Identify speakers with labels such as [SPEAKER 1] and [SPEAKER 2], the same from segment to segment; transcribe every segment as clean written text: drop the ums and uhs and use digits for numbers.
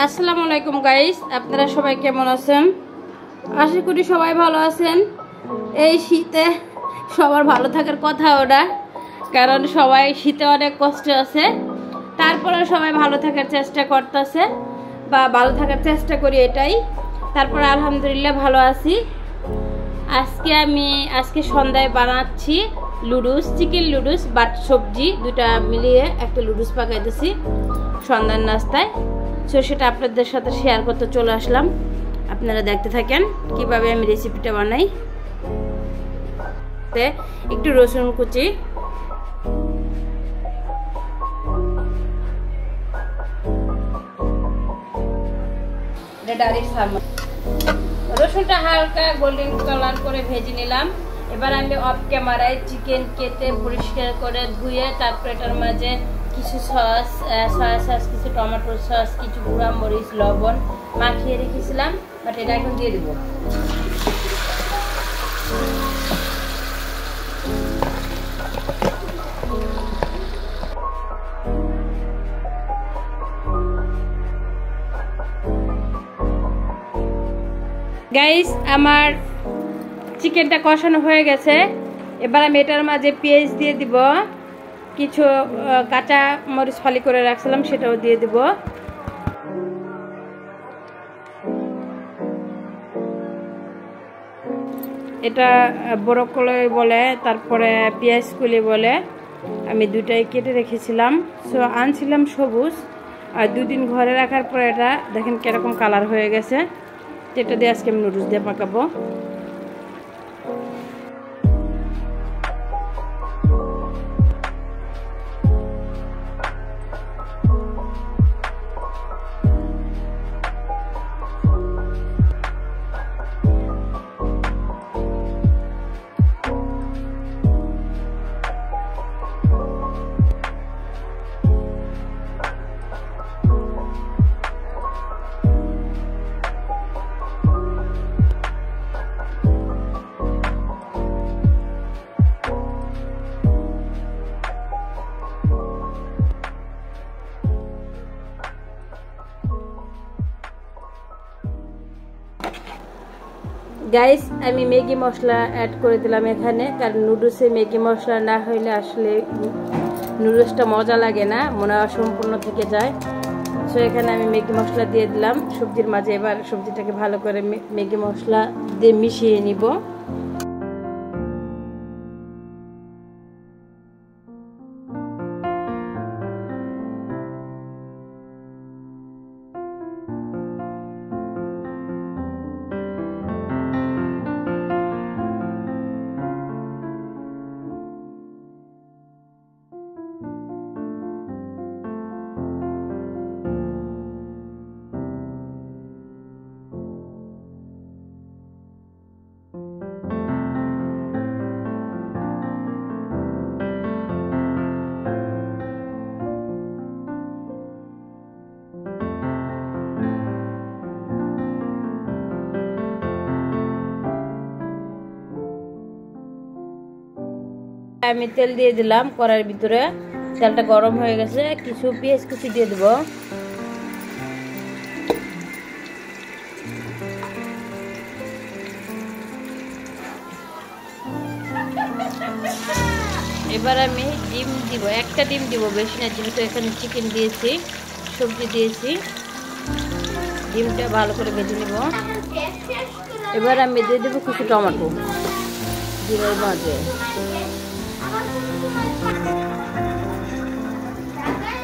[SPEAKER 1] আসসালামু আলাইকুম গাইস, আপনারা সবাই কেমন আছেন? আশা করি সবাই ভালো আছেন। এই শীতে সবার ভালো থাকার কথা ওটা, কারণ সবাই শীতে অনেক কষ্ট আছে। তারপরে সবাই ভালো থাকার চেষ্টা করতেছে বা ভালো থাকার চেষ্টা করি, এটাই। তারপরে আলহামদুলিল্লাহ ভালো আছি। আজকে সন্ধ্যায় বানাচ্ছি লুডুস, চিকেন লুডুস বাট সবজি দুটা মিলিয়ে একটা লুডুস পাকাইতেছি সন্ধ্যার নাস্তায়। সো সেটা আপনাদের সাথে শেয়ার করতে চলে আসলাম। আপনারা দেখতে থাকেন কিভাবে আমি রেসিপিটা বানাই। একটু রসুন কুচি, রসুনটা হালকা গোল্ডেন কালার করে ভেজে নিলাম। এবার আমি অফ ক্যামেরায় চিকেন কেটে পরিষ্কার করে ধুয়ে তারপর এটার মাঝে কিছু সস, সয়া সস, কিছু টমেটো সস, কিছু গুঁড়া মরিচ, লবণ মাখিয়ে রেখেছিলাম। বাট এটা এখন দিয়ে দেবো। গাইস, আমার চিকেনটা কষানো হয়ে গেছে। এবার আমি এটার মাঝে পেঁয়াজ দিয়ে দিব, কিছু কাঁচা মরিচ ফালি করে রাখছিলাম সেটাও দিয়ে দিব। এটা ব্রকলি বলে, তারপরে পেঁয়াজ কুলি বলে। আমি দুটাই কেটে রেখেছিলাম। সো আনছিলাম সবুজ, আর দুদিন ঘরে রাখার পরে এটা দেখেন কিরকম কালার হয়ে গেছে। এটা দিয়ে আজকে আমি নুডলস দিয়ে পাকাবো। গাইস, আমি ম্যাগি মশলা অ্যাড করে দিলাম এখানে, কারণ নুডলসে ম্যাগি মশলা না হইলে আসলে নুডলসটা মজা লাগে না, মনে অসম্পূর্ণ থেকে যায়। সো এখানে আমি ম্যাগি মশলা দিয়ে দিলাম সবজির মাঝে। এবার সবজিটাকে ভালো করে ম্যাগি মশলা দিয়ে মিশিয়ে নিব। আমি তেল দিয়ে দিলাম কড়াইয়ের ভিতরে। তেলটা গরম হয়ে গেছে, কিছু পেঁয়াজ কুচি দিয়ে দেব। এবার আমি ডিম দিব, একটা ডিম দিব, বেশি না, যেহেতু এখানে চিকেন দিয়েছি, সবজি দিয়েছি। ডিমটা ভালো করে ভেজে নিব। এবার আমি দিয়ে দেবো কিছু টমেটো ডিমের মাঝে।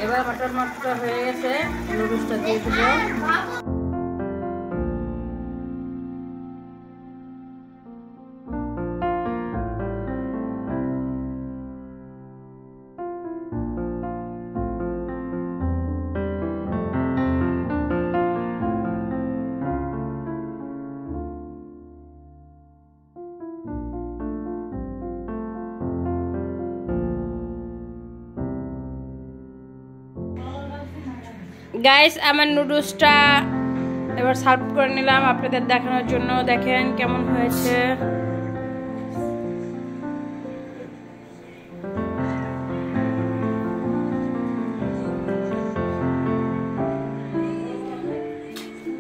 [SPEAKER 1] এবার টমেটোটা হয়ে গেছে, নুডলসটা দিয়ে দেব। গাইস, আমার নুডলসটা এবার সার্ভ করে নিলাম আপনাদের দেখানোর জন্য। দেখেন কেমন হয়েছে।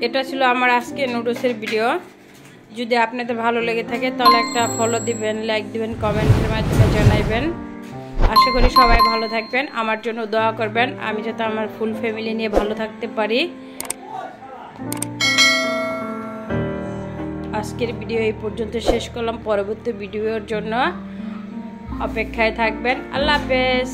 [SPEAKER 1] এটা ছিল আমার আজকে নুডলসের ভিডিও। যদি আপনাদের ভালো লেগে থাকে তাহলে একটা ফলো দিবেন, লাইক দিবেন, কমেন্টের মাধ্যমে জানাইবেন। আশা করি সবাই ভালো থাকবেন, আমার জন্য দোয়া করবেন, আমি যাতে আমার ফুল ফ্যামিলি নিয়ে ভালো থাকতে পারি। আজকের ভিডিও এই পর্যন্ত শেষ করলাম। পরবর্তী ভিডিওর জন্য অপেক্ষায় থাকবেন। আল্লাহ হাফেজ।